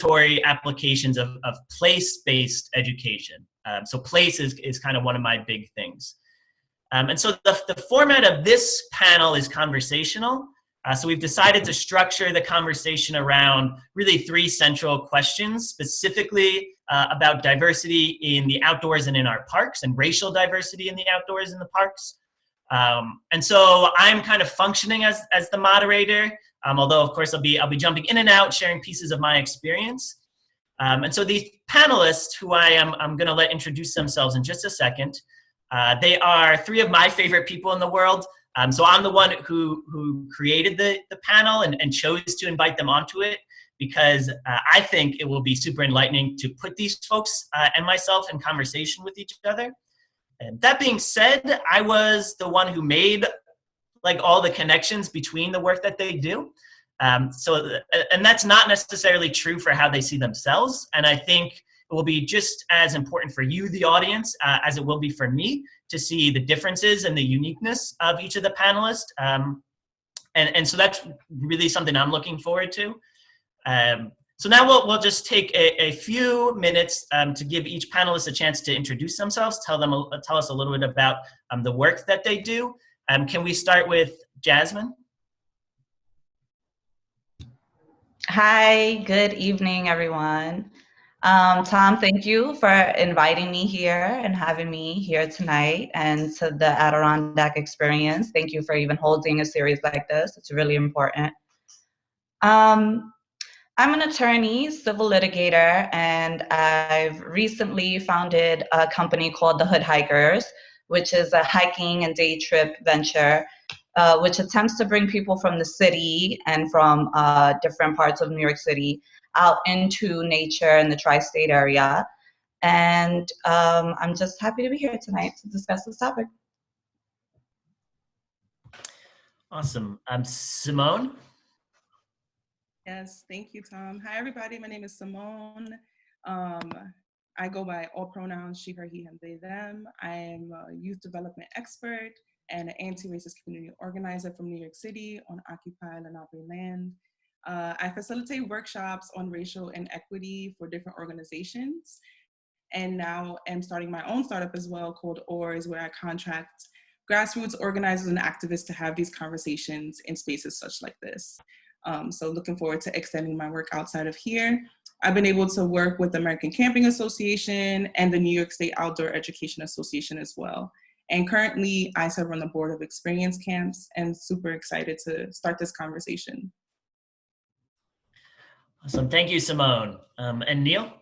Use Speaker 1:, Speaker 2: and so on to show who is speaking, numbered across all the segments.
Speaker 1: laboratory applications of place-based education. So place is kind of one of my big things. And so the format of this panel is conversational. So we've decided to structure the conversation around really 3 central questions, specifically about diversity in the outdoors and in our parks, and racial diversity in the outdoors and the parks. And so I'm kind of functioning as the moderator, although of course I'll be jumping in and out, sharing pieces of my experience. And so these panelists, who I'm going to let introduce themselves in just a second, they are 3 of my favorite people in the world. So I'm the one who created the panel and chose to invite them onto it, because I think it will be super enlightening to put these folks and myself in conversation with each other. And that being said, I was the one who made like all the connections between the work that they do. And that's not necessarily true for how they see themselves. And I think it will be just as important for you, the audience, as it will be for me to see the differences and the uniqueness of each of the panelists. And so that's really something I'm looking forward to. So now we'll just take a few minutes to give each panelist a chance to introduce themselves, tell us a little bit about the work that they do. Can we start with Jasmine?
Speaker 2: Hi, good evening, everyone. Tom, thank you for inviting me here and having me here tonight, and to the Adirondack experience. Thank you for even holding a series like this. It's really important. I'm an attorney, civil litigator, and I've recently founded a company called the Hood Hikers, which is a hiking and day trip venture, which attempts to bring people from the city and from different parts of New York City out into nature in the tri-state area. And I'm just happy to be here tonight to discuss this topic.
Speaker 1: Awesome. Simone?
Speaker 3: Yes, thank you, Tom. Hi, everybody. My name is Simone. I go by all pronouns, she, her, he, him, they, them. I am a youth development expert and an anti-racist community organizer from New York City on occupied Lenape land. I facilitate workshops on racial inequity for different organizations. And now I'm starting my own startup as well called ORS, where I contract grassroots organizers and activists to have these conversations in spaces such like this. So looking forward to extending my work outside of here. I've been able to work with the American Camping Association and the New York State Outdoor Education Association as well. And currently I serve on the board of experience camps, and super excited to start this conversation.
Speaker 1: Awesome, thank you, Simone. And Neil?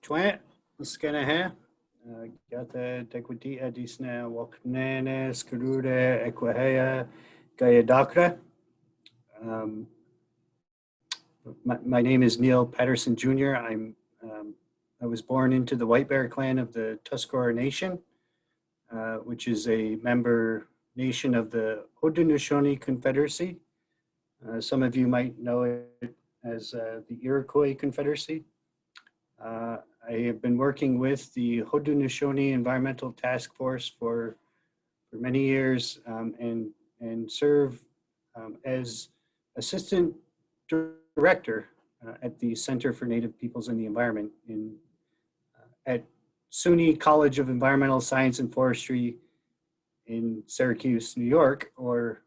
Speaker 4: Twant, what's gonna happen? Gata Dequiti Adisna Waknana Skaruda Equahea Gayadakra. My name is Neil Patterson Jr. I was born into the White Bear clan of the Tuscarora Nation, which is a member nation of the Haudenosaunee Confederacy. Some of you might know it as the Iroquois Confederacy. I have been working with the Haudenosaunee Environmental Task Force for many years, and serve as Assistant Director at the Center for Native Peoples and the Environment at SUNY College of Environmental Science and Forestry in Syracuse, New York, or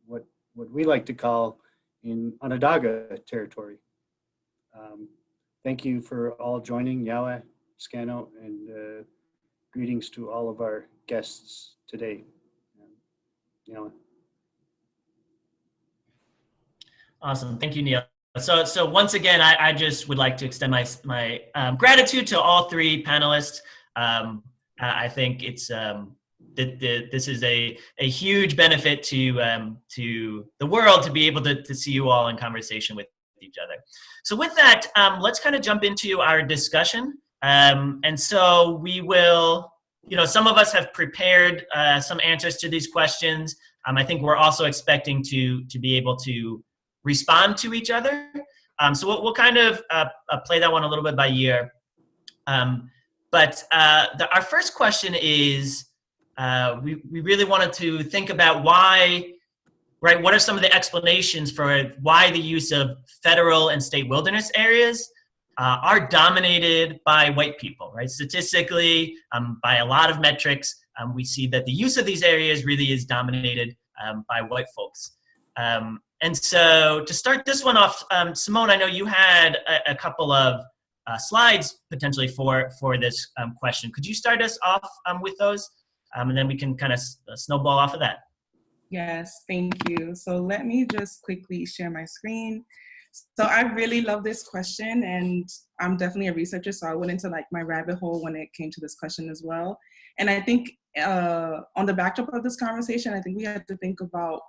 Speaker 4: what we like to call in Onondaga territory. Thank you for all joining, Yawa, Scano, and greetings to all of our guests today. Yawa.
Speaker 1: Awesome, thank you, Neil. So once again, I just would like to extend my gratitude to all 3 panelists. I think it's this is a huge benefit to the world to be able to see you all in conversation with each other. So with that, let's kind of jump into our discussion. And so we will, some of us have prepared some answers to these questions. I think we're also expecting to be able to respond to each other. So we'll kind of play that one a little bit by ear. But our first question is, we really wanted to think about why right, what are some of the explanations for why the use of federal and state wilderness areas are dominated by white people, right? Statistically, by a lot of metrics, we see that the use of these areas really is dominated by white folks. And so to start this one off, Simone, I know you had a couple of slides potentially for this question. Could you start us off with those? And then we can kind of snowball off of that.
Speaker 3: Yes, thank you. So let me just quickly share my screen. So I really love this question, and I'm definitely a researcher, so I went into like my rabbit hole when it came to this question as well. And I think on the backdrop of this conversation, I think we have to think about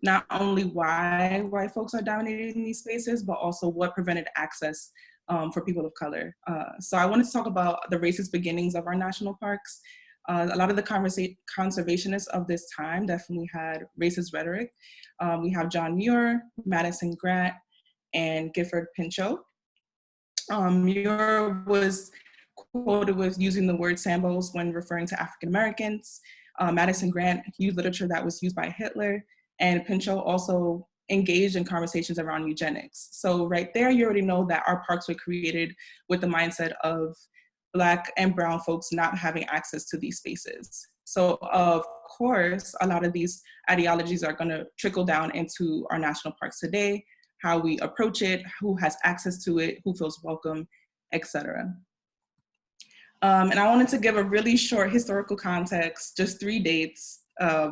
Speaker 3: not only why white folks are dominating these spaces, but also what prevented access for people of color. So I wanted to talk about the racist beginnings of our national parks. A lot of the conservationists of this time definitely had racist rhetoric. We have John Muir, Madison Grant, and Gifford Pinchot. Muir was quoted with using the word Sambos when referring to African Americans. Madison Grant used literature that was used by Hitler, and Pinchot also engaged in conversations around eugenics. So right there, you already know that our parks were created with the mindset of Black and brown folks not having access to these spaces. So of course, a lot of these ideologies are gonna trickle down into our national parks today, how we approach it, who has access to it, who feels welcome, etc. And I wanted to give a really short historical context, just 3 dates.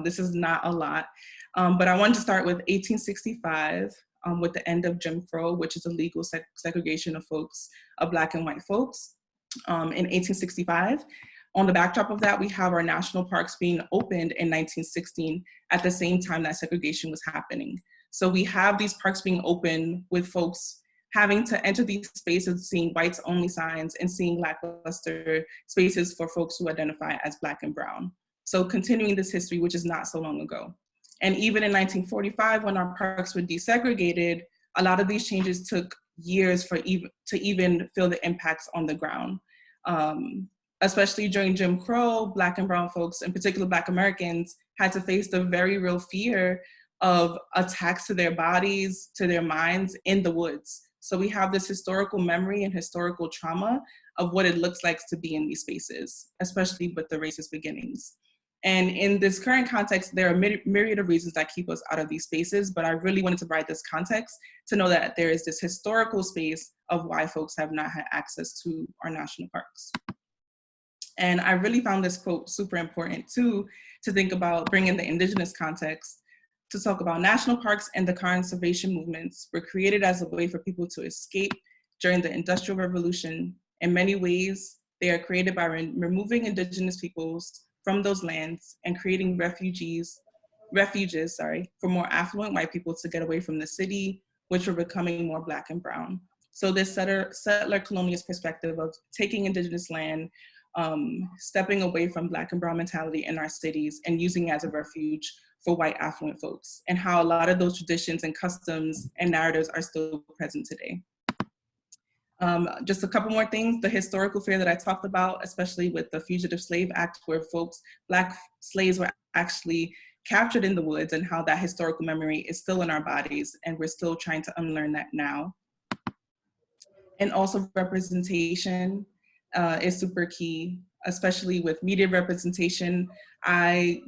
Speaker 3: This is not a lot, but I wanted to start with 1865, with the end of Jim Crow, which is a legal segregation of folks, of Black and white folks. In 1865. On the backdrop of that, we have our national parks being opened in 1916 at the same time that segregation was happening. So we have these parks being open with folks having to enter these spaces, seeing whites only signs and seeing lackluster spaces for folks who identify as Black and brown. So continuing this history, which is not so long ago. And even in 1945, when our parks were desegregated, a lot of these changes took years to even feel the impacts on the ground. Especially during Jim Crow, Black and brown folks, in particular Black Americans, had to face the very real fear of attacks to their bodies, to their minds in the woods. So we have this historical memory and historical trauma of what it looks like to be in these spaces, especially with the racist beginnings. And in this current context, there are myriad of reasons that keep us out of these spaces, but I really wanted to provide this context to know that there is this historical space of why folks have not had access to our national parks. And I really found this quote super important too, to think about bringing the indigenous context to talk about national parks and the conservation movements were created as a way for people to escape during the Industrial Revolution. In many ways, they are created by removing indigenous peoples from those lands and creating refuges for more affluent white people to get away from the city, which were becoming more Black and brown. So this settler colonialist perspective of taking indigenous land, stepping away from Black and brown mentality in our cities and using it as a refuge for white affluent folks, and how a lot of those traditions and customs and narratives are still present today. Just a couple more things, the historical fear that I talked about, especially with the Fugitive Slave Act, where folks, Black slaves were actually captured in the woods, and how that historical memory is still in our bodies, and we're still trying to unlearn that now. And also representation is super key, especially with media representation.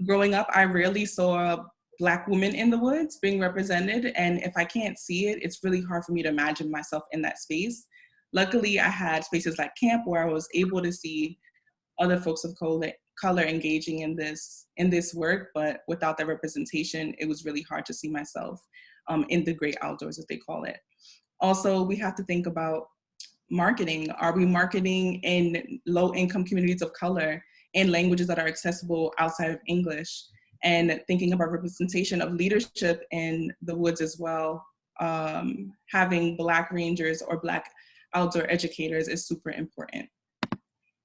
Speaker 3: Growing up, I rarely saw Black women in the woods being represented, and if I can't see it, it's really hard for me to imagine myself in that space. Luckily, I had spaces like camp where I was able to see other folks of color engaging in this work, but without that representation, it was really hard to see myself in the great outdoors, as they call it. Also, we have to think about marketing. Are we marketing in low-income communities of color in languages that are accessible outside of English? And thinking about representation of leadership in the woods as well. Having Black rangers or Black outdoor educators is super important.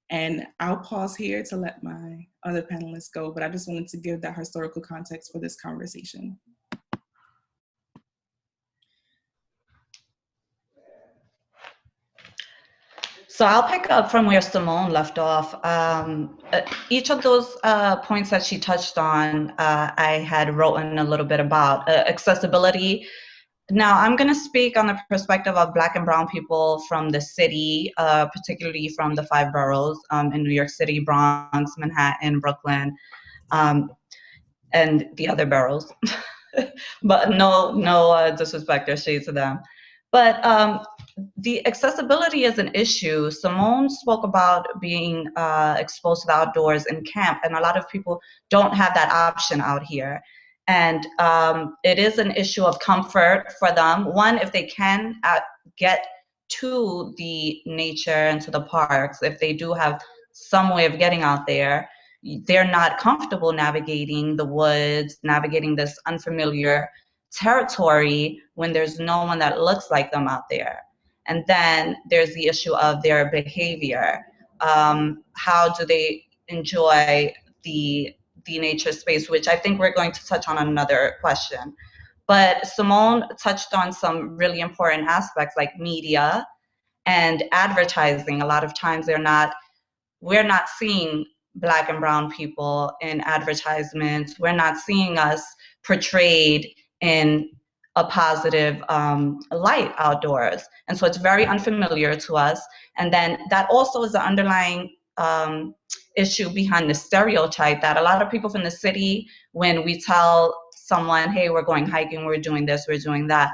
Speaker 3: And I'll pause here to let my other panelists go, but I just wanted to give that historical context for this conversation.
Speaker 2: So I'll pick up from where Simone left off. Each of those points that she touched on, I had written a little bit about. Accessibility. Now, I'm going to speak on the perspective of Black and Brown people from the city, particularly from the 5 boroughs in New York City, Bronx, Manhattan, Brooklyn, and the other boroughs. But no disrespect or shade to them. But the accessibility is an issue. Simone spoke about being exposed to the outdoors in camp, and a lot of people don't have that option out here. And it is an issue of comfort for them. One, if they can get to the nature and to the parks, if they do have some way of getting out there, they're not comfortable navigating the woods, navigating this unfamiliar territory when there's no one that looks like them out there. And then there's the issue of their behavior. How do they enjoy the nature space, which I think we're going to touch on another question. But Simone touched on some really important aspects like media and advertising. A lot of times we're not seeing Black and Brown people in advertisements. We're not seeing us portrayed in a positive light outdoors. And so it's very unfamiliar to us. And then that also is the underlying issue behind the stereotype that a lot of people from the city, when we tell someone, hey, we're going hiking, we're doing this, we're doing that,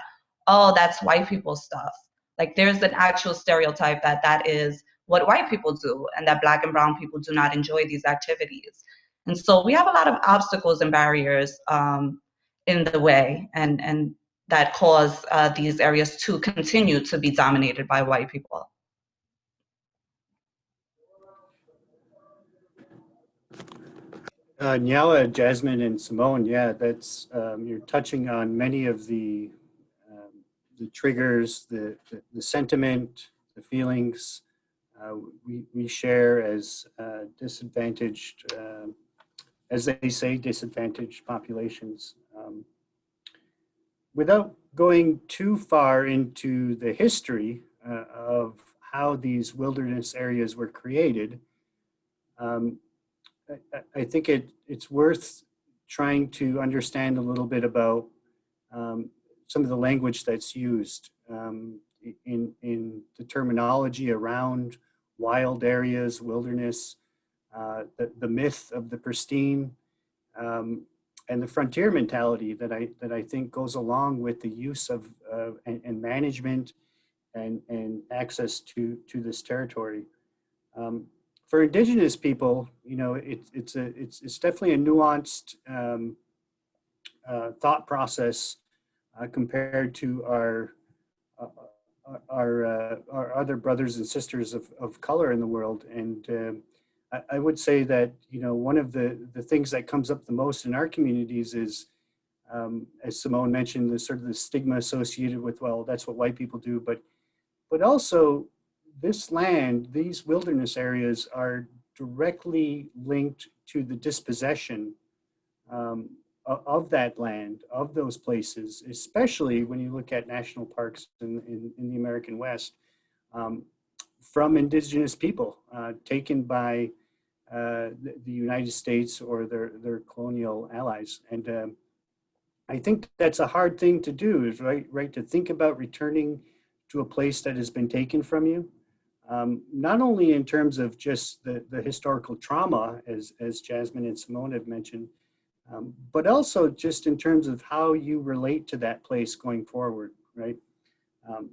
Speaker 2: oh, that's white people stuff. Like there's an actual stereotype that is what white people do, and that Black and Brown people do not enjoy these activities. And so we have a lot of obstacles and barriers in the way, and that cause these areas to continue to be dominated by white people.
Speaker 4: Nyala, Jasmine, and Simone, yeah, that's you're touching on many of the triggers, the sentiment, the feelings we share as disadvantaged, as they say, disadvantaged populations. Without going too far into the history of how these wilderness areas were created, I think it's worth trying to understand a little bit about some of the language that's used in the terminology around wild areas, wilderness, the myth of the pristine, and the frontier mentality that I think goes along with the use of and management and access to this territory. For Indigenous people, you know, it's definitely a nuanced thought process compared to our other brothers and sisters of color in the world. And I would say that, you know, one of the things that comes up the most in our communities is, as Simone mentioned, the sort of the stigma associated with, well, that's what white people do, but also this land, these wilderness areas are directly linked to the dispossession of that land, of those places, especially when you look at national parks in the American West, from Indigenous people taken by the United States or their colonial allies. And I think that's a hard thing to do, is right to think about returning to a place that has been taken from you. Not only in terms of just the historical trauma, as Jasmine and Simone have mentioned, but also just in terms of how you relate to that place going forward, right?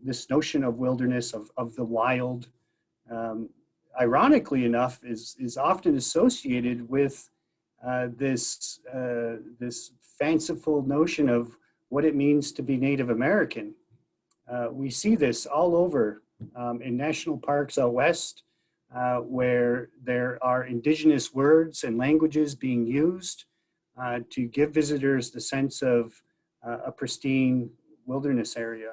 Speaker 4: This notion of wilderness, of the wild, ironically enough, is often associated with this fanciful notion of what it means to be Native American. We see this all over in national parks out west, where there are indigenous words and languages being used to give visitors the sense of a pristine wilderness area.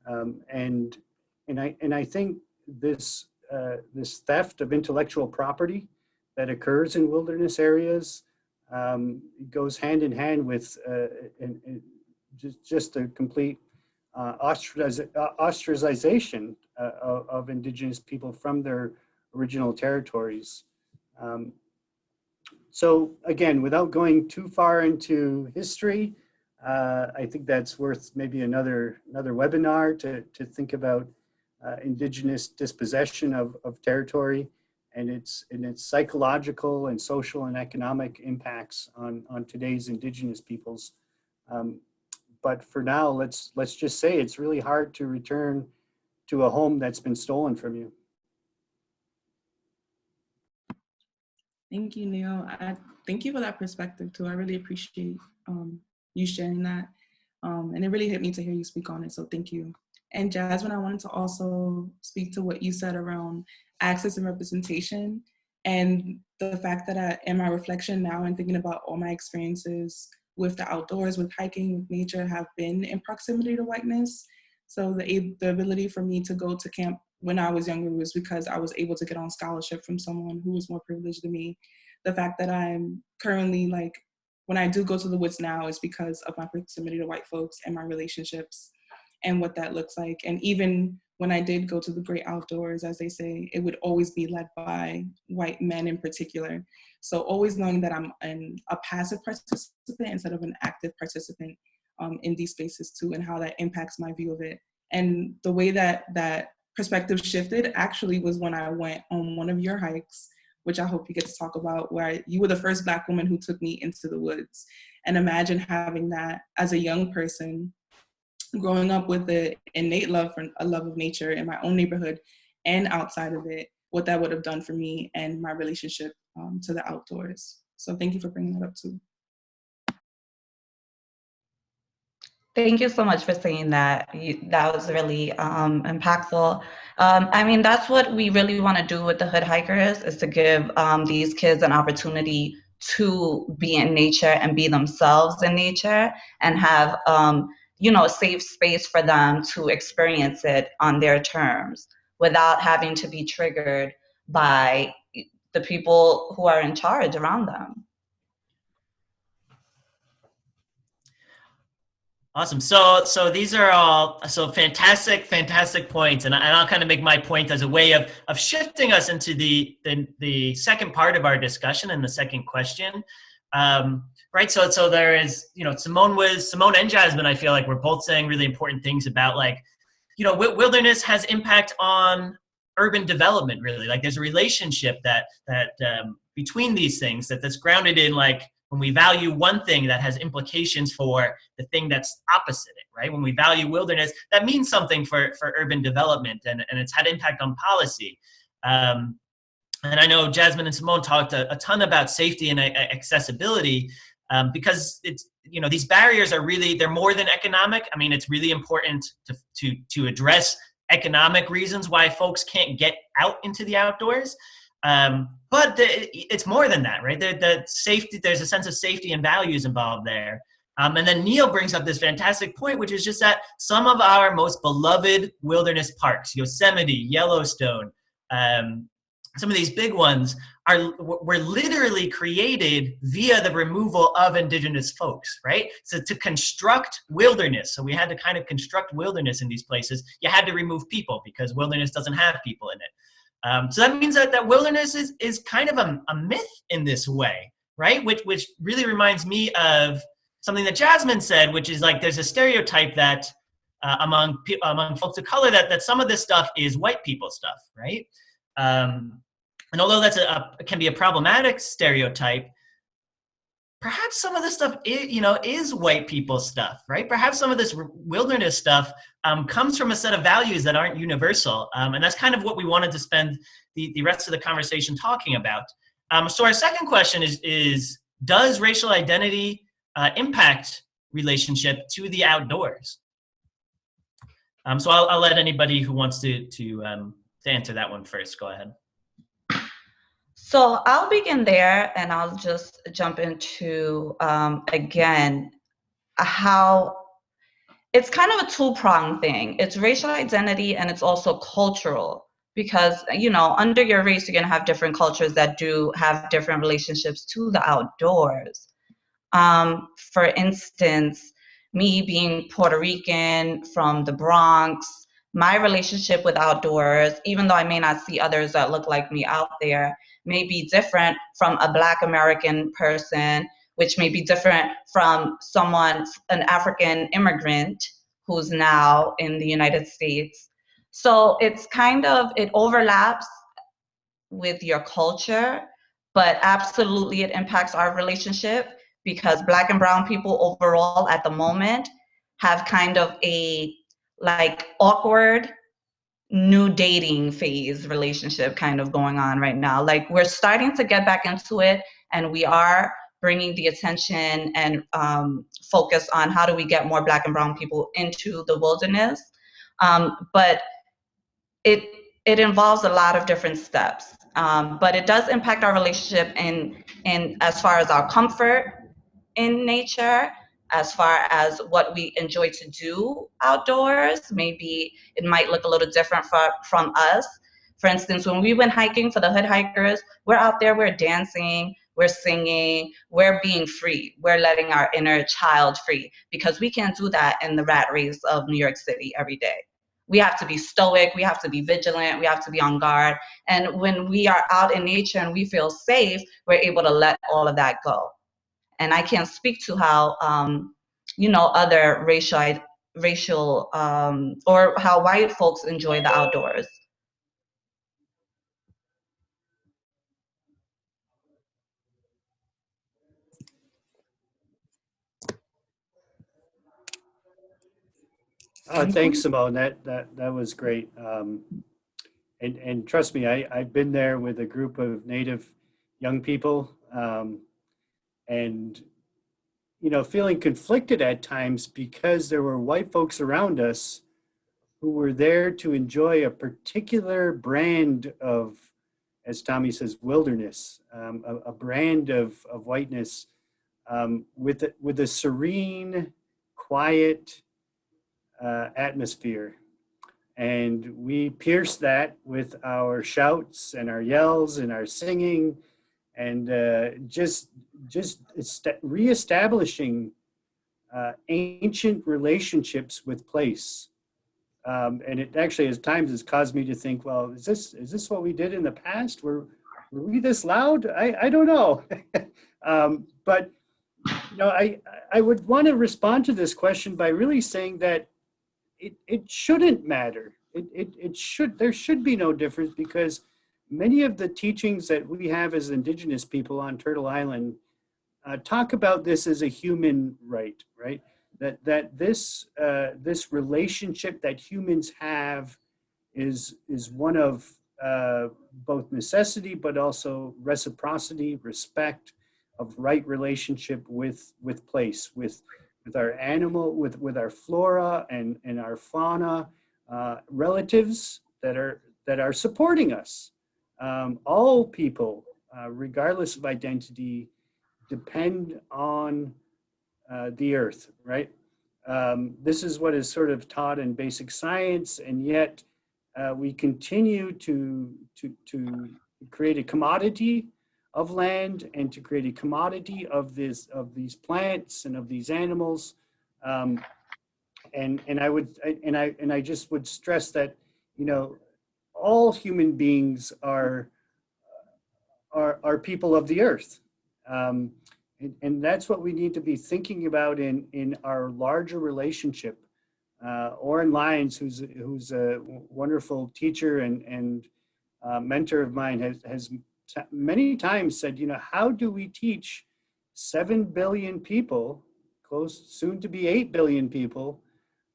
Speaker 4: And I think this theft of intellectual property that occurs in wilderness areas goes hand in hand with just a complete ostracization of Indigenous people from their original territories. So again, without going too far into history, I think that's worth maybe another webinar to think about Indigenous dispossession of territory and its psychological and social and economic impacts on today's Indigenous peoples. But for now, let's just say it's really hard to return to a home that's been stolen from you.
Speaker 3: Thank you, Neil. Thank you for that perspective too. I really appreciate you sharing that. And it really hit me to hear you speak on it, so thank you. And Jasmine, I wanted to also speak to what you said around access and representation, and the fact that in my reflection now and thinking about all my experiences with the outdoors, with hiking, with nature, have been in proximity to whiteness. So the ability for me to go to camp when I was younger was because I was able to get on scholarship from someone who was more privileged than me. The fact that I'm currently, like, when I do go to the woods now is because of my proximity to white folks and my relationships and what that looks like. And even when I did go to the great outdoors, as they say, it would always be led by white men in particular. So always knowing that I'm a passive participant instead of an active participant in these spaces too, and how that impacts my view of it. And the way that perspective shifted actually was when I went on one of your hikes, which I hope you get to talk about, where you were the first Black woman who took me into the woods. And imagine having that as a young person, growing up with the innate love for a love of nature in my own neighborhood and outside of it, what that would have done for me and my relationship to the outdoors. So thank you for bringing that up too.
Speaker 2: Thank you so much for saying that. That was really impactful. I mean, that's what we really want to do with the Hood Hikers, is to give these kids an opportunity to be in nature and be themselves in nature, and have a safe space for them to experience it on their terms without having to be triggered by the people who are in charge around them.
Speaker 1: Awesome. So these are all fantastic points, and I'll kind of make my point as a way of shifting us into the second part of our discussion and the second question. Right. So there is, Simone and Jasmine, I feel like we're both saying really important things about, like, wilderness has impact on urban development, really. Like, there's a relationship that between these things that's grounded in, like, when we value one thing, that has implications for the thing that's opposite it, right? When we value wilderness, that means something for urban development, and it's had impact on policy. And I know Jasmine and Simone talked a ton about safety and accessibility, because it's, these barriers are really, they're more than economic. I mean, it's really important to address economic reasons why folks can't get out into the outdoors. But it's more than that, right? The safety, there's a sense of safety and values involved there. And then Neil brings up this fantastic point, which is just that some of our most beloved wilderness parks, Yosemite, Yellowstone, some of these big ones were literally created via the removal of Indigenous folks, right? So to construct wilderness, so we had to kind of construct wilderness in these places, you had to remove people because wilderness doesn't have people in it. So that means that wilderness is kind of a myth in this way, right? Which really reminds me of something that Jasmine said, which is, like, there's a stereotype that among folks of color that some of this stuff is white people stuff, right? And although that's can be a problematic stereotype, perhaps some of this stuff is white people stuff, right? Perhaps some of this wilderness stuff comes from a set of values that aren't universal. And that's kind of what we wanted to spend the rest of the conversation talking about. So our second question is does racial identity impact relationship to the outdoors? So I'll let anybody who wants to answer that one first. Go ahead.
Speaker 2: So I'll begin there, and I'll just jump into, again, how it's kind of a two-pronged thing. It's racial identity, and it's also cultural, because, under your race, you're going to have different cultures that do have different relationships to the outdoors. For instance, me being Puerto Rican from the Bronx, my relationship with outdoors, even though I may not see others that look like me out there, may be different from a Black American person, which may be different from someone, an African immigrant who's now in the United States. So it's kind of, it overlaps with your culture, but absolutely it impacts our relationship because Black and brown people overall at the moment have kind of a like awkward new dating phase relationship kind of going on right now. Like we're starting to get back into it, and we are bringing the attention and focus on how do we get more Black and brown people into the wilderness. But it involves a lot of different steps. But it does impact our relationship in as far as our comfort in nature, as far as what we enjoy to do outdoors. Maybe it might look a little different from us. For instance, when we went hiking for the Hood Hikers, we're out there, we're dancing, we're singing, we're being free. We're letting our inner child free because we can't do that in the rat race of New York City every day. We have to be stoic, we have to be vigilant, we have to be on guard. And when we are out in nature and we feel safe, we're able to let all of that go. And I can't speak to how, other racial or how white folks enjoy the outdoors.
Speaker 4: Thanks, Simone. That was great. And trust me, I've been there with a group of Native young people, and feeling conflicted at times because there were white folks around us who were there to enjoy a particular brand of, as Tommy says, wilderness, a brand of whiteness, with a serene, quiet atmosphere. And we pierced that with our shouts and our yells and our singing, and just reestablishing ancient relationships with place. And it actually, at times, has caused me to think, well, is this what we did in the past? Were we this loud? I don't know. But I would want to respond to this question by really saying that it shouldn't matter. There should be no difference, because many of the teachings that we have as Indigenous people on Turtle Island talk about this as a human right? That this relationship that humans have is one of both necessity, but also reciprocity, respect, of right relationship with place, with our animal, with our flora and our fauna, relatives that are supporting us. All people, regardless of identity, depend on the earth, right? This is what is sort of taught in basic science, and yet we continue to create a commodity of land and to create a commodity of these plants and of these animals. And I just would stress that all human beings are people of the earth. And that's what we need to be thinking about in our larger relationship. Oren Lyons, who's a wonderful teacher and mentor of mine, has many times said, how do we teach 7 billion people, soon to be 8 billion people,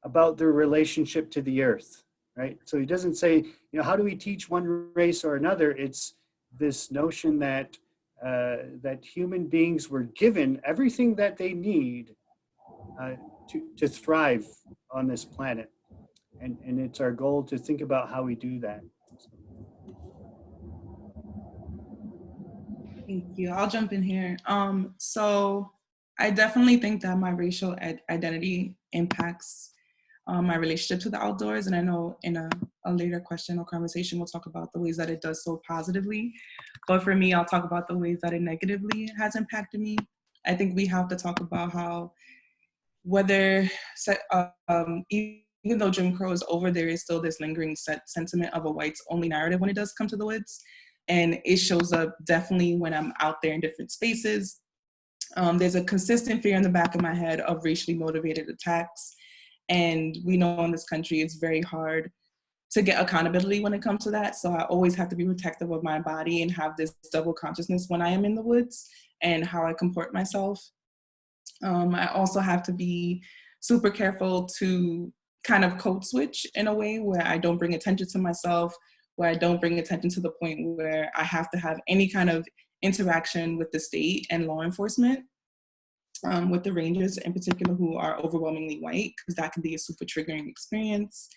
Speaker 4: about their relationship to the earth, right? So he doesn't say, how do we teach one race or another? It's this notion that that human beings were given everything that they need to thrive on this planet. And it's our goal to think about how we do that.
Speaker 3: Thank you. I'll jump in here. So I definitely think that my racial identity impacts my relationship to the outdoors. And I know in a later question or conversation, we'll talk about the ways that it does so positively. But for me, I'll talk about the ways that it negatively has impacted me. I think we have to talk about how whether, even though Jim Crow is over, there is still this lingering sentiment of a whites only narrative when it does come to the woods. And it shows up definitely when I'm out there in different spaces. There's a consistent fear in the back of my head of racially motivated attacks. And we know in this country, it's very hard to get accountability when it comes to that. So I always have to be protective of my body and have this double consciousness when I am in the woods and how I comport myself. I also have to be super careful to kind of code switch in a way where I don't bring attention to myself, where I don't bring attention to the point where I have to have any kind of interaction with the state and law enforcement, with the rangers in particular who are overwhelmingly white, because that can be a super triggering experience.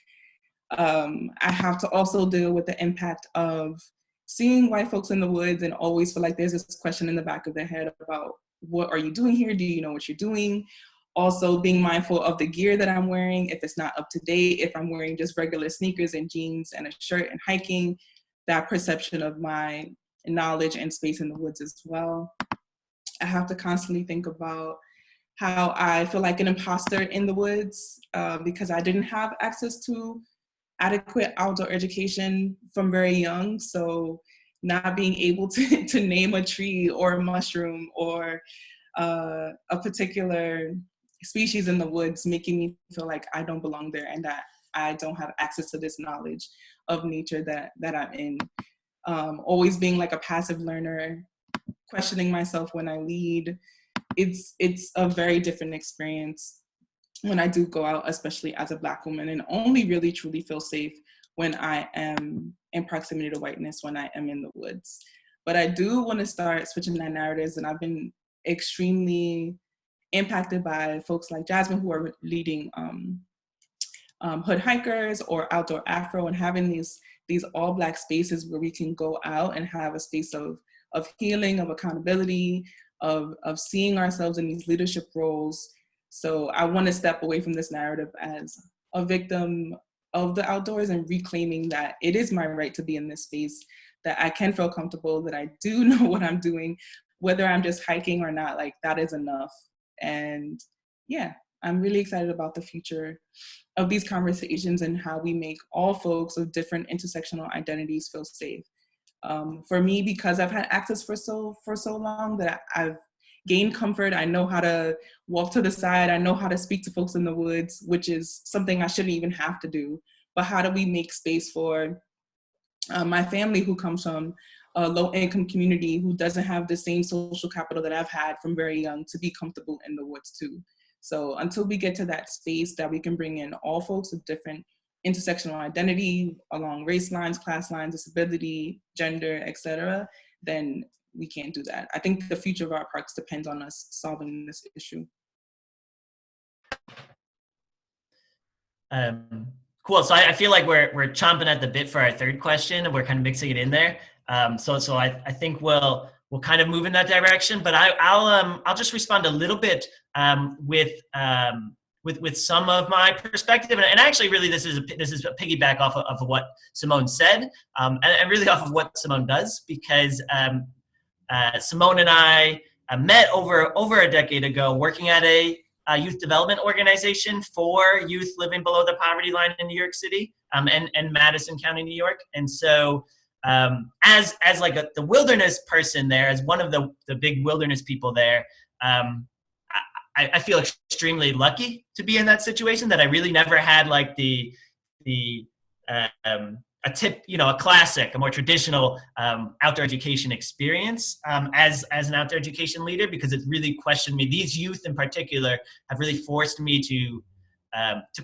Speaker 3: I have to also deal with the impact of seeing white folks in the woods and always feel like there's this question in the back of their head about, what are you doing here? Do you know what you're doing? Also being mindful of the gear that I'm wearing, if it's not up to date, if I'm wearing just regular sneakers and jeans and a shirt and hiking, that perception of my knowledge and space in the woods as well. I have to constantly think about how I feel like an imposter in the woods because I didn't have access to adequate outdoor education from very young. So not being able to name a tree or a mushroom or a particular species in the woods, making me feel like I don't belong there and that I don't have access to this knowledge of nature that I'm in. Always being like a passive learner, questioning myself when I lead. It's a very different experience when I do go out, especially as a Black woman, and only really truly feel safe when I am in proximity to whiteness, when I am in the woods. But I do want to start switching that narratives, and I've been extremely impacted by folks like Jasmine who are leading hood hikers or outdoor Afro, and having these all Black spaces where we can go out and have a space of healing, of accountability, of seeing ourselves in these leadership roles. So I want to step away from this narrative as a victim of the outdoors and reclaiming that it is my right to be in this space, that I can feel comfortable, that I do know what I'm doing, whether I'm just hiking or not, like that is enough. And yeah, I'm really excited about the future of these conversations and how we make all folks of different intersectional identities feel safe. For me, because I've had access for so long, that I've gained comfort. I know how to walk to the side. I know how to speak to folks in the woods, which is something I shouldn't even have to do. But how do we make space for my family who comes from a low-income community who doesn't have the same social capital that I've had from very young to be comfortable in the woods too? So until we get to that space that we can bring in all folks with different intersectional identity along race lines, class lines, disability, gender, etc., then we can't do that. I think the future of our parks depends on us solving this issue.
Speaker 1: Cool. So I feel like we're chomping at the bit for our third question, and we're kind of mixing it in there. So I think we'll kind of move in that direction. But I'll just respond a little bit with some of my perspective, and actually, really, this is a piggyback off of what Simone said, and really off of what Simone does, because Simone and I met over a decade ago working at a youth development organization for youth living below the poverty line in New York City and Madison County, New York. And so as like the wilderness person there, as one of the big wilderness people there, I feel extremely lucky to be in that situation, that I really never had like a classic, a more traditional outdoor education experience as an outdoor education leader, because it really questioned me. These youth in particular have really forced me to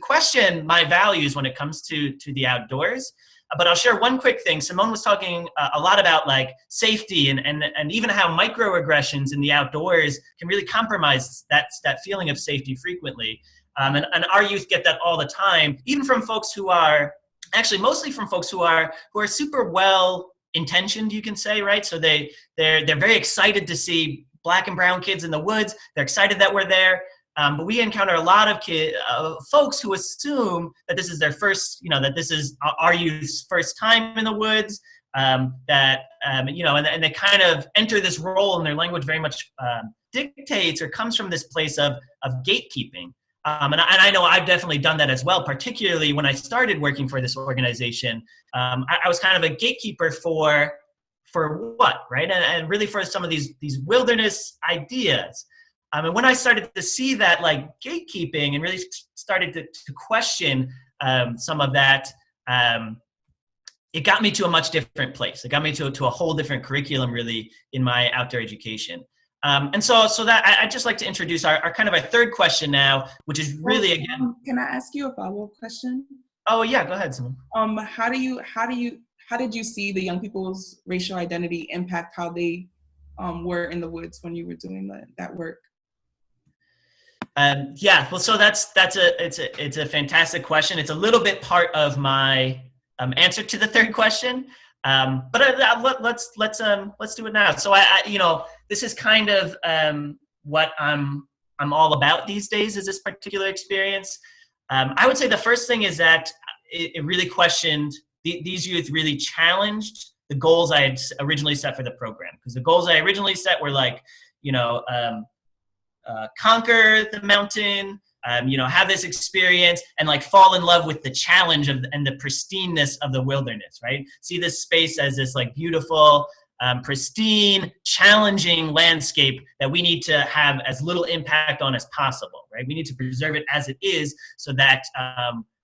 Speaker 1: question my values when it comes to the outdoors. But I'll share one quick thing. Simone was talking a lot about like safety and even how microaggressions in the outdoors can really compromise that feeling of safety frequently. And our youth get that all the time, even from folks who are, actually mostly from folks who are super well intentioned, you can say, right? So they're very excited to see Black and brown kids in the woods. They're excited that we're there. But we encounter a lot of folks who assume that this is their first, that this is our youth's first time in the woods, and they kind of enter this role, and their language very much dictates or comes from this place of gatekeeping. And I know I've definitely done that as well, particularly when I started working for this organization. I was kind of a gatekeeper for what, right? And really for some of these wilderness ideas. And when I started to see that like gatekeeping and really started to question some of that, it got me to a much different place. It got me to a whole different curriculum really in my outdoor education. And so that I'd just like to introduce our kind of our third question now, which is really again.
Speaker 3: Can I ask you a follow-up question?
Speaker 1: Oh yeah, go ahead, Simone.
Speaker 3: How did you see the young people's racial identity impact how they were in the woods when you were doing that work?
Speaker 1: Yeah, well, so it's a fantastic question. It's a little bit part of my answer to the third question, but let's do it now. So I this is kind of what I'm all about these days. Is this particular experience? I would say the first thing is that it really questioned these youth really challenged the goals I had originally set for the program, because the goals I originally set were like conquer the mountain, have this experience and like fall in love with the challenge and the pristineness of the wilderness, right? See this space as this like beautiful, pristine, challenging landscape that we need to have as little impact on as possible, right? We need to preserve it as it is so that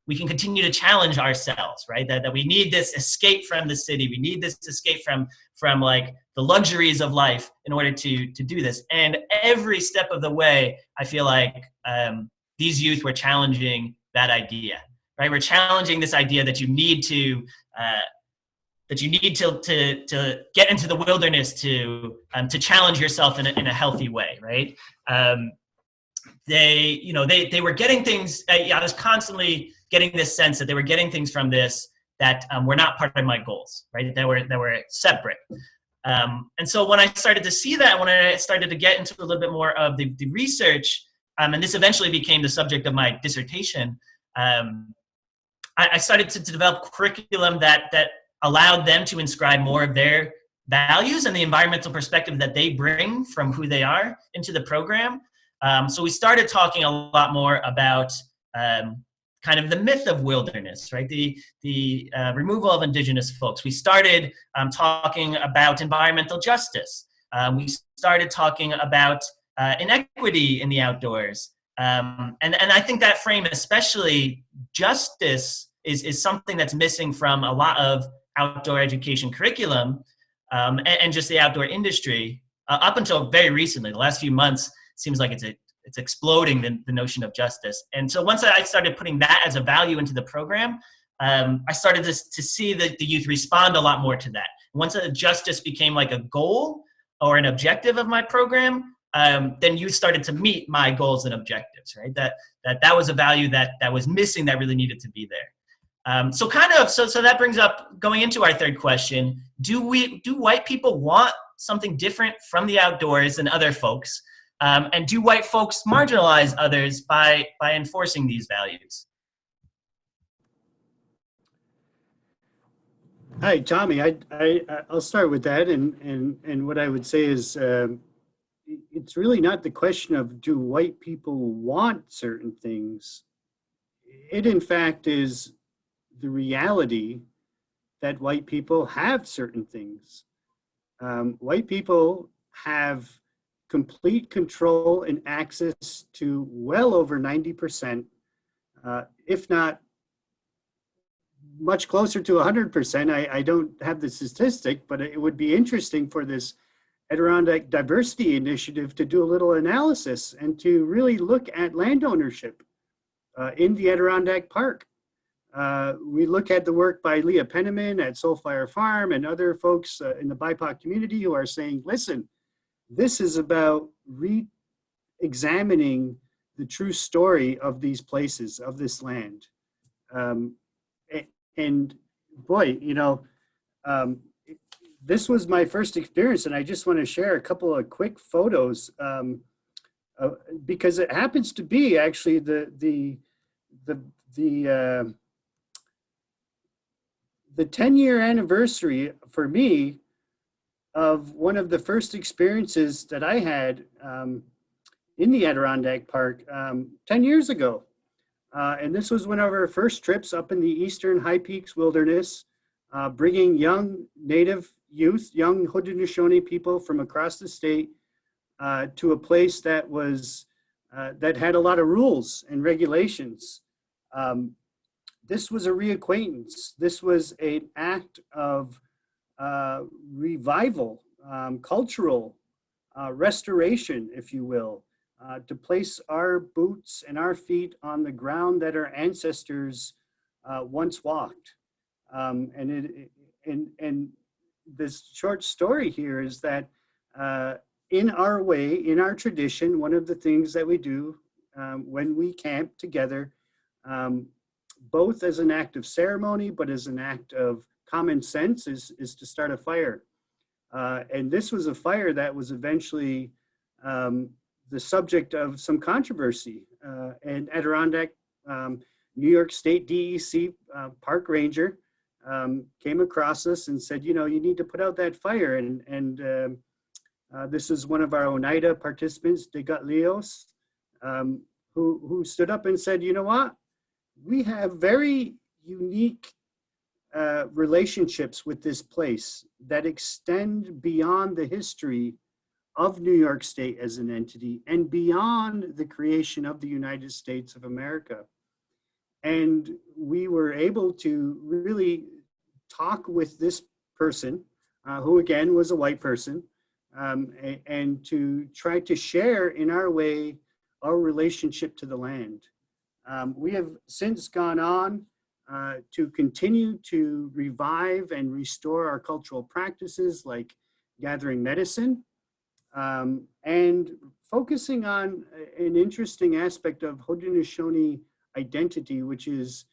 Speaker 1: we can continue to challenge ourselves, right? That we need this escape from the city. We need this escape from like the luxuries of life in order to do this. And every step of the way, I feel like these youth were challenging that idea, right? We're challenging this idea that you need to get into the wilderness to challenge yourself in a healthy way, right? They were getting things. I was constantly getting this sense that they were getting things from this that were not part of my goals, right? That were separate. And so when I started to see that, when I started to get into a little bit more of the research, and this eventually became the subject of my dissertation, I started to develop curriculum that allowed them to inscribe more of their values and the environmental perspective that they bring from who they are into the program. So we started talking a lot more about kind of the myth of wilderness, right? The removal of indigenous folks. We started talking about environmental justice. We started talking about inequity in the outdoors. And I think that frame, especially justice, is something that's missing from a lot of outdoor education curriculum and just the outdoor industry up until very recently. The last few months seems like it's exploding the notion of justice. And so once I started putting that as a value into the program, I started to see the youth respond a lot more to that. Once justice became like a goal or an objective of my program, then youth started to meet my goals and objectives, right? That was a value that was missing that really needed to be there. So that brings up, going into our third question, do white people want something different from the outdoors than other folks? And do white folks marginalize others by enforcing these values?
Speaker 4: Hi, Tommy. I'll start with that, and what I would say is it's really not the question of do white people want certain things. It in fact is the reality that white people have certain things. White people have complete control and access to well over 90%, if not much closer to 100%. I don't have the statistic, but it would be interesting for this Adirondack Diversity Initiative to do a little analysis and to really look at land ownership in the Adirondack Park. We look at the work by Leah Penniman at Soulfire Farm and other folks in the BIPOC community who are saying, listen, this is about re-examining the true story of these places, of this land. And boy, this was my first experience, and I just want to share a couple of quick photos because it happens to be actually the 10-year anniversary for me of one of the first experiences that I had in the Adirondack Park 10 years ago. And this was one of our first trips up in the Eastern High Peaks Wilderness, bringing young Native youth, young Haudenosaunee people from across the state to a place that was that had a lot of rules and regulations. This was a reacquaintance. This was an act of revival, cultural restoration, if you will, to place our boots and our feet on the ground that our ancestors once walked. And this short story here is that in our way, in our tradition, one of the things that we do when we camp together, both as an act of ceremony, but as an act of common sense, is to start a fire. And this was a fire that was eventually the subject of some controversy. And Adirondack, New York State DEC park ranger came across us and said, you know, you need to put out that fire. And this is one of our Oneida participants, De Gatlios, who stood up and said, you know what? We have very unique relationships with this place that extend beyond the history of New York State as an entity and beyond the creation of the United States of America. And we were able to really talk with this person, who again was a white person, and to try to share in our way our relationship to the land. We have since gone on to continue to revive and restore our cultural practices like gathering medicine, and focusing on an interesting aspect of Haudenosaunee identity, which is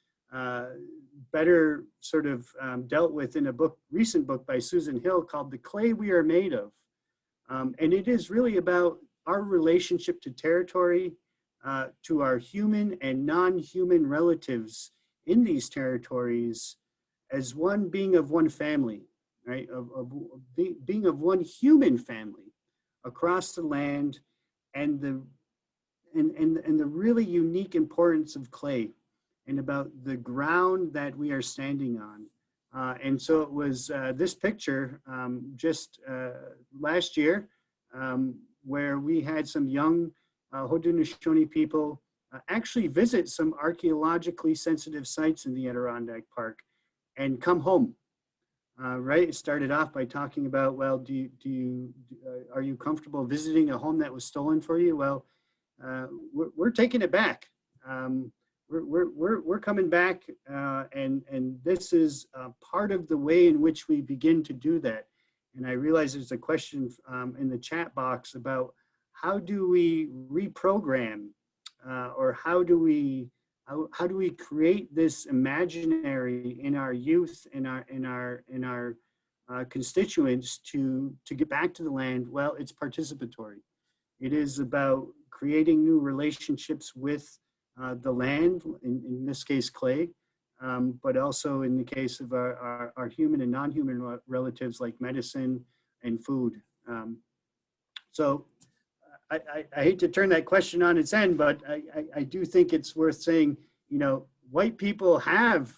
Speaker 4: better sort of dealt with in a recent book by Susan Hill called The Clay We Are Made Of. And it is really about our relationship to territory, to our human and non-human relatives in these territories as one being of one family, right? Being of one human family across the land, and the really unique importance of clay and about the ground that we are standing on. And so it was this picture just last year where we had some young Haudenosaunee people actually visit some archaeologically sensitive sites in the Adirondack Park and come home. Right, it started off by talking about, well, are you comfortable visiting a home that was stolen for you? Well, we're taking it back. We're coming back, and this is part of the way in which we begin to do that. And I realize there's a question in the chat box about how do we reprogram, or how do we create this imaginary in our youth, in our constituents to get back to the land? Well, it's participatory. It is about creating new relationships with the land, in this case clay, but also in the case of our human and non-human relatives like medicine and food. So I hate to turn that question on its end, but I do think it's worth saying, you know, white people have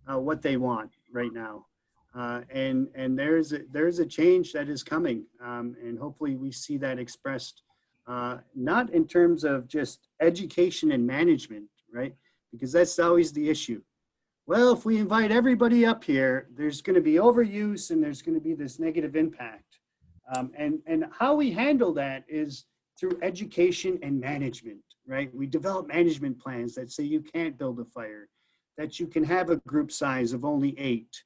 Speaker 4: what they want right now. And there's a change that is coming. And hopefully we see that expressed, not in terms of just education and management, right? Because that's always the issue. Well, if we invite everybody up here, there's going to be overuse and there's going to be this negative impact. And how we handle that is through education and management, right? We develop management plans that say you can't build a fire, that you can have a group size of only 8,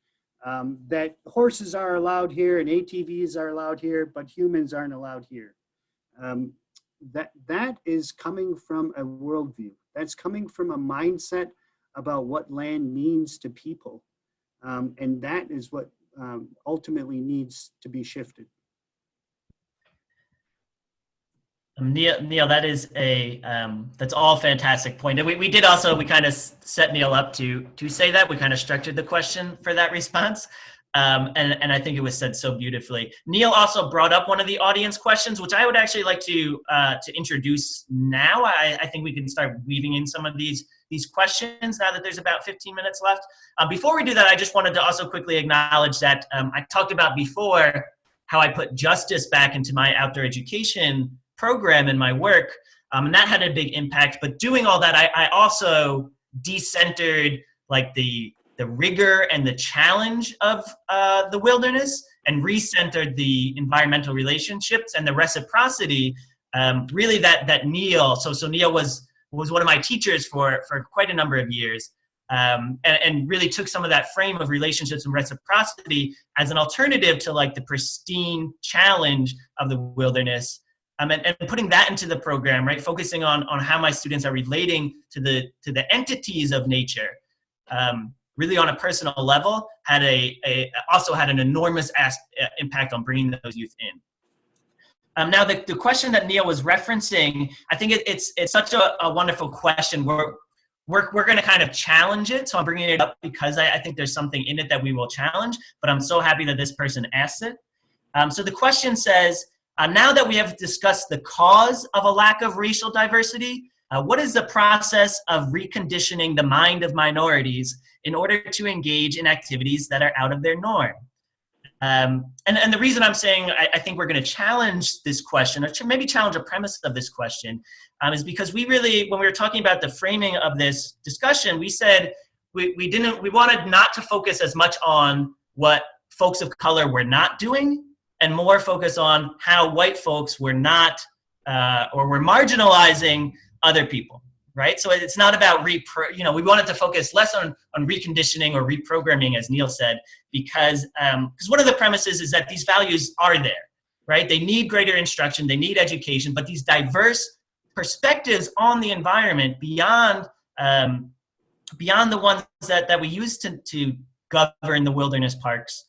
Speaker 4: that horses are allowed here and ATVs are allowed here, but humans aren't allowed here. That is coming from a worldview. That's coming from a mindset about what land means to people. And that is what ultimately needs to be shifted.
Speaker 1: Neil, that is that's all fantastic point. And we kind of set Neil up to say that. We kind of structured the question for that response. And I think it was said so beautifully. Neil also brought up one of the audience questions, which I would actually like to introduce now. I think we can start weaving in some of these questions now that there's about 15 minutes left. Before we do that, I just wanted to also quickly acknowledge that I talked about before how I put justice back into my outdoor education program and my work, and that had a big impact. But doing all that, I also decentered like the rigor and the challenge of the wilderness, and recentered the environmental relationships and the reciprocity. Really, that Neil. So Neil was one of my teachers for quite a number of years, and really took some of that frame of relationships and reciprocity as an alternative to like the pristine challenge of the wilderness. And putting that into the program, right? Focusing on how my students are relating to the entities of nature. Really on a personal level, also had an enormous impact on bringing those youth in. Now, the question that Neil was referencing, I think it's such a wonderful question. We're going to kind of challenge it, so I'm bringing it up because I think there's something in it that we will challenge, but I'm so happy that this person asked it. So the question says, now that we have discussed the cause of a lack of racial diversity, what is the process of reconditioning the mind of minorities in order to engage in activities that are out of their norm? And the reason I'm saying I think we're going to challenge this question, or maybe challenge a premise of this question, is because we really, when we were talking about the framing of this discussion, we said we wanted not to focus as much on what folks of color were not doing, and more focus on how white folks were not, or were marginalizing other people, right? So it's not about we wanted to focus less on reconditioning or reprogramming, as Neil said, because one of the premises is that these values are there, right? They need greater instruction, they need education, but these diverse perspectives on the environment beyond the ones that we use to govern the wilderness parks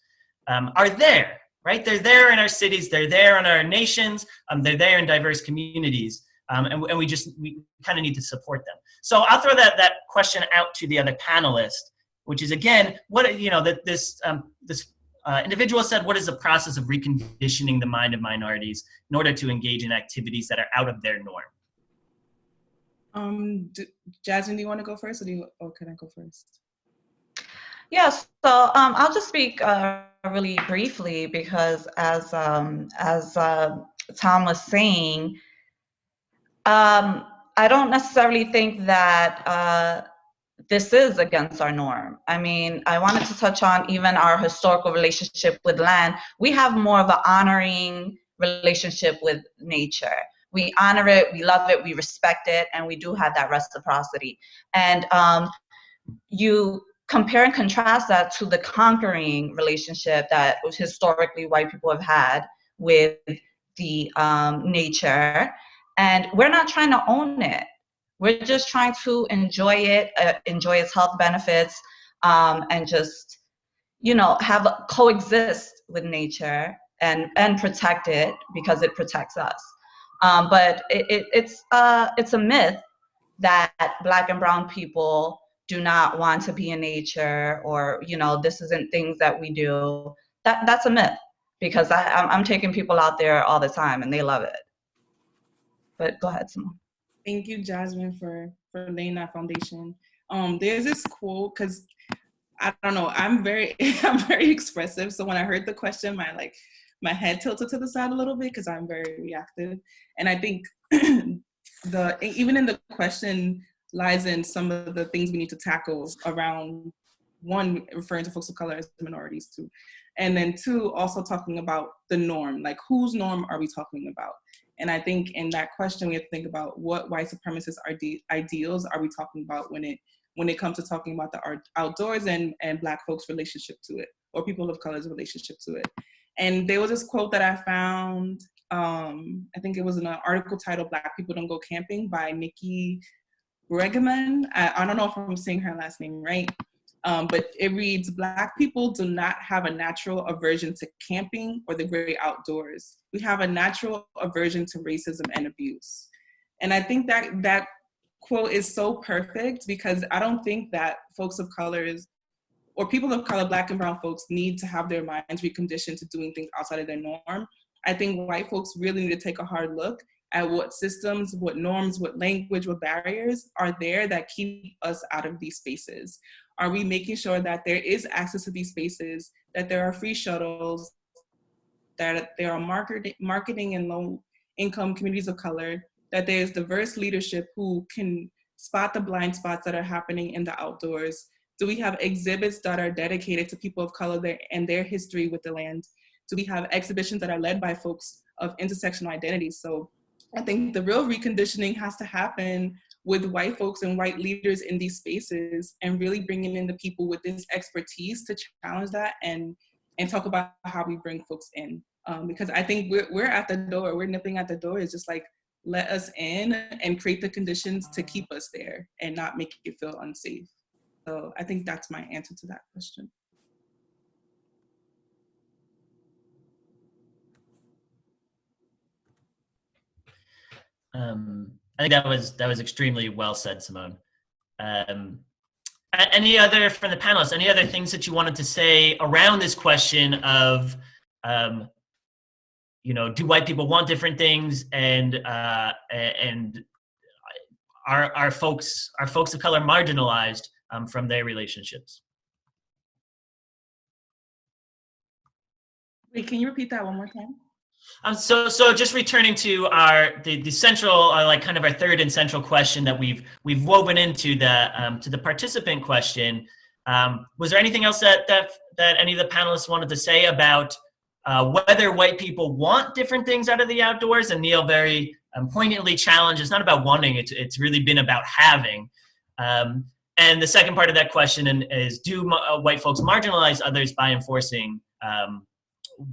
Speaker 1: are there, right? They're there in our cities, they're there in our nations, they're there in diverse communities. And we kind of need to support them. So I'll throw that question out to the other panelists, which is again, this individual said, what is the process of reconditioning the mind of minorities in order to engage in activities that are out of their norm?
Speaker 3: Jasmine, do you want to go first, or can I go first?
Speaker 2: Yes, so I'll just speak really briefly because as Tom was saying, I don't necessarily think that this is against our norm. I mean, I wanted to touch on even our historical relationship with land. We have more of an honoring relationship with nature. We honor it, we love it, we respect it, and we do have that reciprocity. And you compare and contrast that to the conquering relationship that historically white people have had with the nature. And we're not trying to own it. We're just trying to enjoy it, enjoy its health benefits, and just, coexist with nature and protect it because it protects us. But it's a myth that Black and brown people do not want to be in nature, or this isn't things that we do. That's a myth, because I'm taking people out there all the time and they love it. But go ahead, Simone.
Speaker 3: Thank you, Jasmine, for laying that foundation. There's this quote, because I don't know, I'm very expressive. So when I heard the question, my head tilted to the side a little bit because I'm very reactive. And I think even in the question lies in some of the things we need to tackle around, one, referring to folks of color as minorities too, and then two, also talking about the norm, like whose norm are we talking about? And I think in that question, we have to think about what white supremacist ideals are we talking about when it comes to talking about the outdoors and Black folks' relationship to it, or people of color's relationship to it. And there was this quote that I found, I think it was in an article titled "Black People Don't Go Camping" by Nikki Regeman. I don't know if I'm saying her last name right, but it reads, "Black people do not have a natural aversion to camping or the great outdoors. We have a natural aversion to racism and abuse." And I think that quote is so perfect, because I don't think that folks of colors or people of color, Black and brown folks, need to have their minds reconditioned to doing things outside of their norm. I think white folks really need to take a hard look at what systems, what norms, what language, what barriers are there that keep us out of these spaces. Are we making sure that there is access to these spaces, that there are free shuttles, that there are marketing in low-income communities of color, that there's diverse leadership who can spot the blind spots that are happening in the outdoors? Do we have exhibits that are dedicated to people of color and their history with the land? Do we have exhibitions that are led by folks of intersectional identities? So I think the real reconditioning has to happen with white folks and white leaders in these spaces, and really bringing in the people with this expertise to challenge that and talk about how we bring folks in. Because I think we're at the door, we're nipping at the door. It's just like, let us in and create the conditions to keep us there and not make it feel unsafe. So I think that's my answer to that question.
Speaker 1: I think that was extremely well said, Simone. Any other, from the panelists, any other things that you wanted to say around this question of, you know, do white people want different things, and are folks of color marginalized from their relationships?
Speaker 3: Wait, can you repeat that one more time?
Speaker 1: So just returning to the central, like kind of our third and central question that we've woven into the participant question. Was there anything else that any of the panelists wanted to say about whether white people want different things out of the outdoors? And Neil very poignantly challenged, it's not about wanting, it's really been about having. And the second part of that question is, do white folks marginalize others by enforcing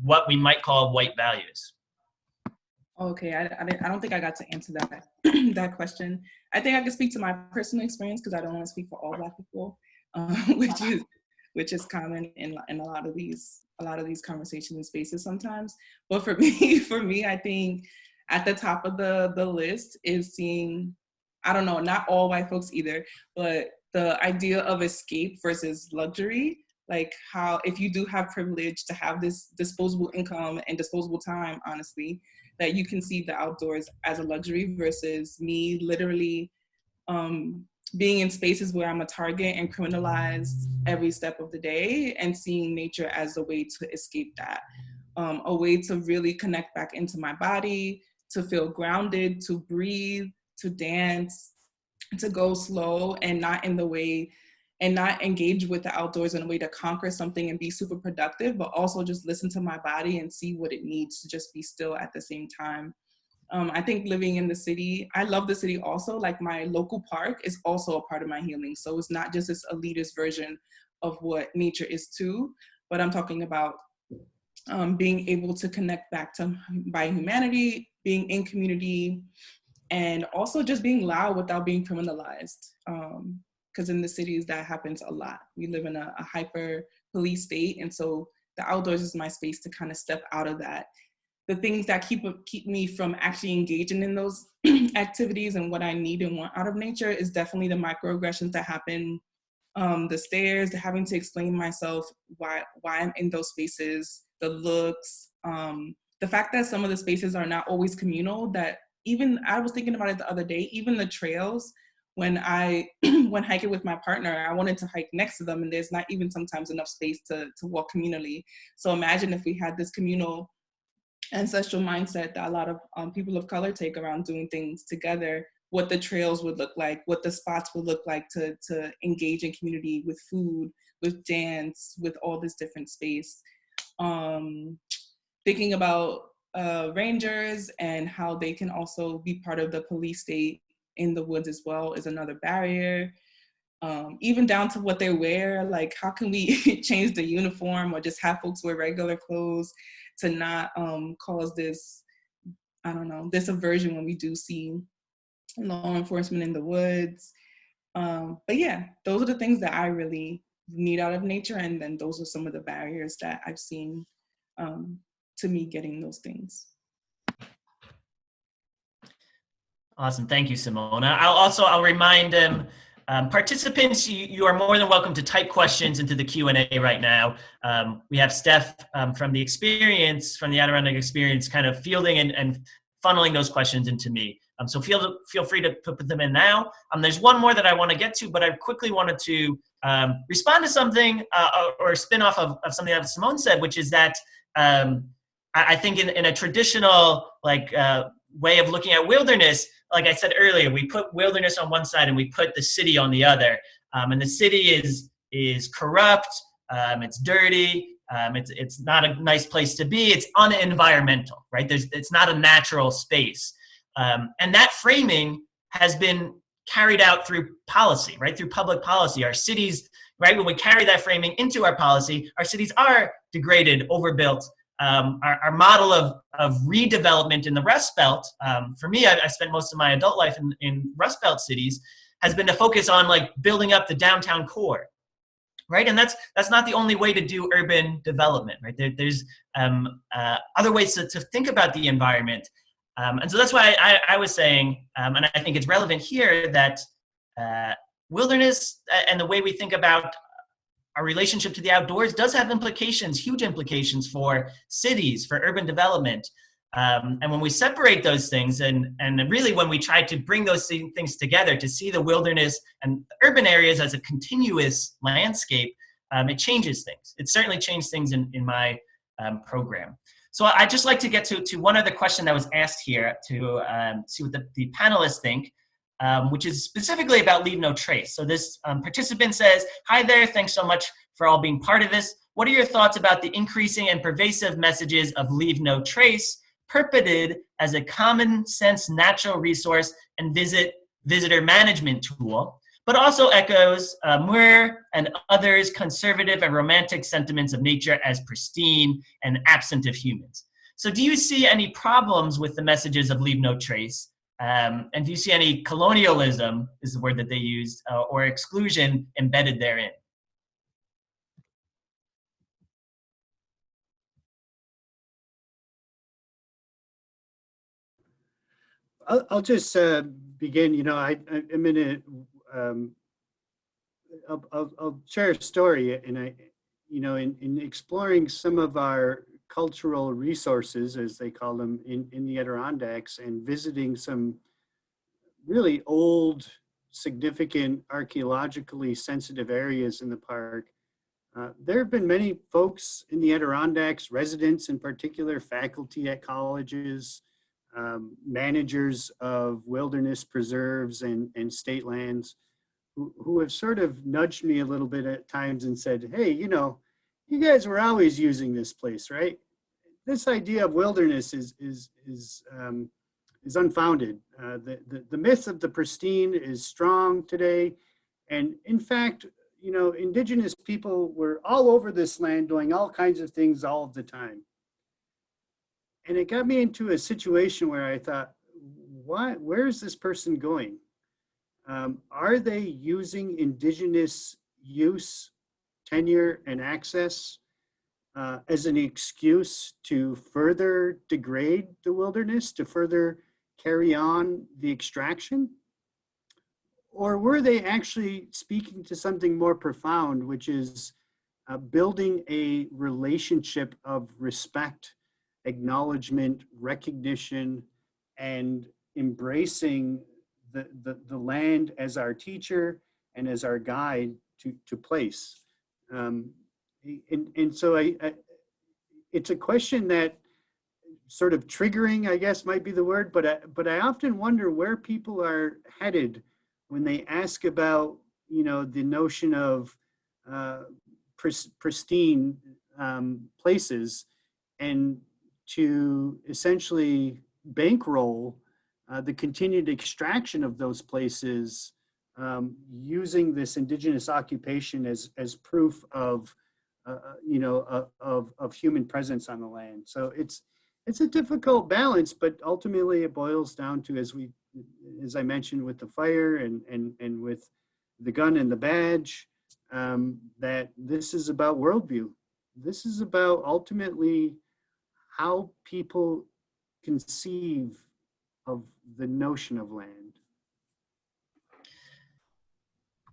Speaker 1: what we might call white values?
Speaker 3: Okay, I don't think I got to answer that that question. I think I can speak to my personal experience, because I don't want to speak for all Black people, which is common in a lot of these conversations and spaces sometimes. But for me, I think at the top of the list is seeing, I don't know, not all white folks either, but the idea of escape versus luxury. Like, how, if you do have privilege to have this disposable income and disposable time, honestly, that you can see the outdoors as a luxury, versus me literally being in spaces where I'm a target and criminalized every step of the day, and seeing nature as a way to escape that, a way to really connect back into my body, to feel grounded, to breathe, to dance, to go slow, and not in the way, and not engage with the outdoors in a way to conquer something and be super productive, but also just listen to my body and see what it needs to just be still at the same time. I think living in the city, I love the city also. Like, my local park is also a part of my healing. So it's not just this elitist version of what nature is too, but I'm talking about being able to connect back to by humanity, being in community, and also just being loud without being criminalized. Because in the cities, that happens a lot. We live in a hyper police state, and so the outdoors is my space to kind of step out of that. The things that keep me from actually engaging in those activities and what I need and want out of nature is definitely the microaggressions that happen, the stares, the having to explain myself, why I'm in those spaces, the looks, the fact that some of the spaces are not always communal. That even, I was thinking about it the other day, even the trails, when I went hiking with my partner, I wanted to hike next to them, and there's not even sometimes enough space to walk communally. So imagine if we had this communal ancestral mindset that a lot of people of color take around doing things together, what the trails would look like, what the spots would look like to engage in community with food, with dance, with all this different space. Thinking about rangers and how they can also be part of the police state in the woods as well is another barrier. Even down to what they wear, like, how can we change the uniform or just have folks wear regular clothes to not cause this, I don't know, this aversion when we do see law enforcement in the woods. But yeah, those are the things that I really need out of nature, and then those are some of the barriers that I've seen to me getting those things.
Speaker 1: Awesome, thank you, Simone. I'll remind Participants, you are more than welcome to type questions into the Q&A right now. We have Steph from the Adirondack experience, kind of fielding and funneling those questions into me. So feel free to put them in now. There's one more that I want to get to, but I quickly wanted to respond to something or spin off of something that Simone said, which is that I think in a traditional way of looking at wilderness, like I said earlier, we put wilderness on one side and we put the city on the other. And the city is corrupt, it's dirty, it's not a nice place to be, it's unenvironmental, right? It's not a natural space. And that framing has been carried out through policy, right? Through public policy. Our cities, right, when we carry that framing into our policy, our cities are degraded, overbuilt. Our model of redevelopment in the Rust Belt, for me, I spent most of my adult life in Rust Belt cities, has been to focus on building up the downtown core, right? And that's not the only way to do urban development, right? There's other ways to think about the environment. And so that's why I was saying, and I think it's relevant here, that wilderness and the way we think about our relationship to the outdoors does have implications, huge implications for cities, for urban development. And when we separate those things, and really when we try to bring those things together to see the wilderness and urban areas as a continuous landscape, it changes things. It certainly changed things in my program. So I'd just like to get to one other question that was asked here to see what the panelists think. Which is specifically about Leave No Trace. So this participant says, "Hi there, thanks so much for all being part of this. What are your thoughts about the increasing and pervasive messages of Leave No Trace, purported as a common sense natural resource and visitor management tool, but also echoes Muir and others' conservative and romantic sentiments of nature as pristine and absent of humans? So do you see any problems with the messages of Leave No Trace? And do you see any colonialism, is the word that they used, or exclusion embedded therein?"
Speaker 4: I'll just begin. I'm in I'll share a story, and in exploring some of our cultural resources, as they call them, in the Adirondacks, and visiting some really old, significant, archaeologically sensitive areas in the park, there have been many folks in the Adirondacks, residents in particular, faculty at colleges, managers of wilderness preserves and state lands, who have sort of nudged me a little bit at times and said, "Hey, you guys were always using this place, right? This idea of wilderness is unfounded. The myth of the pristine is strong today, and in fact, indigenous people were all over this land doing all kinds of things all of the time." And it got me into a situation where I thought, where is this person going? Are they using indigenous use, tenure, and access as an excuse to further degrade the wilderness, to further carry on the extraction? Or were they actually speaking to something more profound, which is building a relationship of respect, acknowledgement, recognition, and embracing the land as our teacher and as our guide to place? And so it's a question that sort of triggering, I guess, might be the word, but I often wonder where people are headed when they ask about, the notion of pristine places, and to essentially bankroll the continued extraction of those places, using this indigenous occupation as proof of human presence on the land. So it's a difficult balance, but ultimately it boils down to, as I mentioned, with the fire and with the gun and the badge, that this is about worldview. This is about ultimately how people conceive of the notion of land.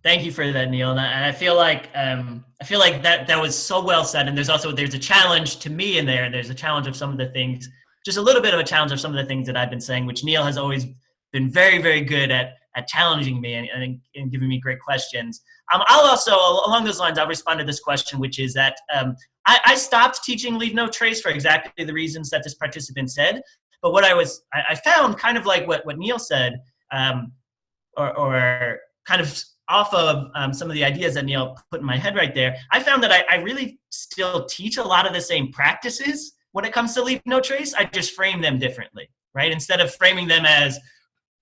Speaker 1: Thank you for that, Neil. And I feel like that was so well said. And there's a challenge to me in there. There's a challenge of some of the things, just a little bit of a challenge of some of the things that I've been saying, which Neil has always been very, very good at challenging me and giving me great questions. I'll also, along those lines, I'll respond to this question, which is that I stopped teaching Leave No Trace for exactly the reasons that this participant said. But what I found, kind of like what Neil said, or kind of off of some of the ideas that Neil put in my head right there, I found that I really still teach a lot of the same practices when it comes to Leave No Trace. I just frame them differently, right? Instead of framing them as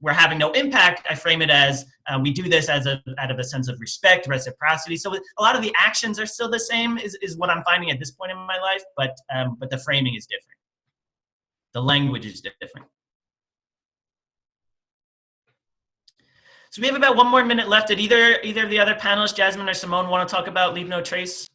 Speaker 1: we're having no impact, I frame it as we do this out of a sense of respect, reciprocity. So a lot of the actions are still the same, is what I'm finding at this point in my life, but the framing is different. The language is different. So we have about 1 more minute left. Did either of the other panelists, Jasmine or Simone, want to talk about Leave No Trace?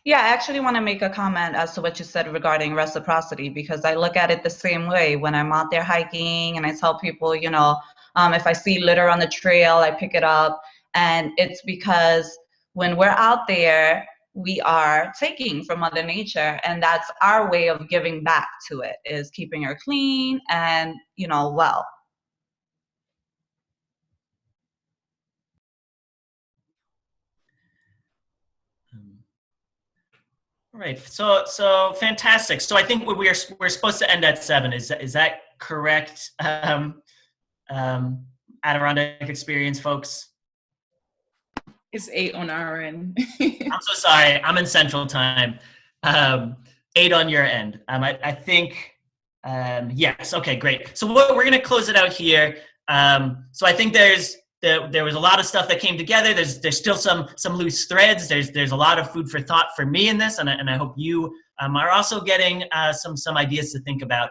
Speaker 2: Yeah, I actually want to make a comment as to what you said regarding reciprocity, because I look at it the same way when I'm out there hiking and I tell people, if I see litter on the trail, I pick it up. And it's because when we're out there, we are taking from Mother Nature, and that's our way of giving back to it, is keeping her clean and, well.
Speaker 1: All right, so fantastic. So I think we're supposed to end at 7. Is that correct? Adirondack Experience folks.
Speaker 3: It's 8 on our end.
Speaker 1: I'm so sorry. I'm in Central Time. 8 on your end. I think yes. Okay, great. So we're going to close it out here. So I think there was a lot of stuff that came together. There's still some loose threads. There's a lot of food for thought for me in this, and I hope you are also getting some ideas to think about.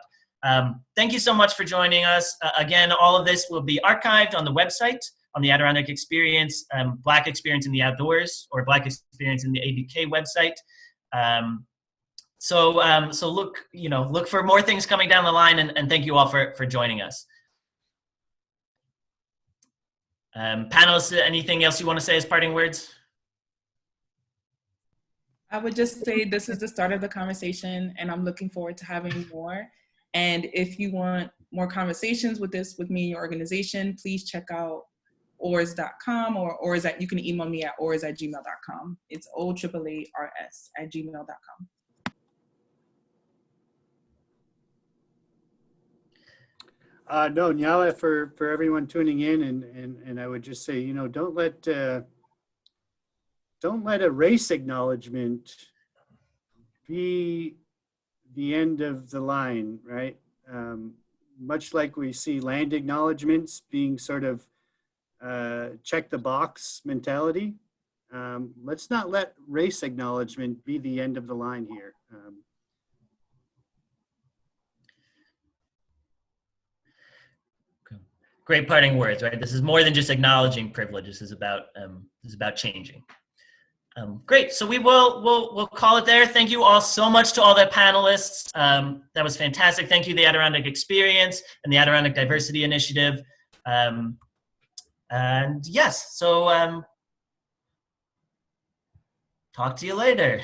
Speaker 1: Thank you so much for joining us. Again, all of this will be archived on the website, on the Adirondack Experience, Black Experience in the Outdoors, or Black Experience in the ABK website. So look for more things coming down the line, and thank you all for joining us. Panelists, anything else you want to say as parting words?
Speaker 3: I would just say this is the start of the conversation, and I'm looking forward to having more. And if you want more conversations with me and your organization, please check out ors.com, or you can email me at ors@gmail.com. It's OAAARS@gmail.com.
Speaker 4: No, Nyala, for everyone tuning in, and I would just say, don't let a race acknowledgement be the end of the line, right? Much like we see land acknowledgements being sort of check the box mentality. Let's not let race acknowledgement be the end of the line here.
Speaker 1: Great parting words, right? This is more than just acknowledging privilege. This is about changing. Great. So we'll call it there. Thank you all so much to all the panelists. That was fantastic. Thank you, the Adirondack Experience and the Adirondack Diversity Initiative. And yes, so talk to you later.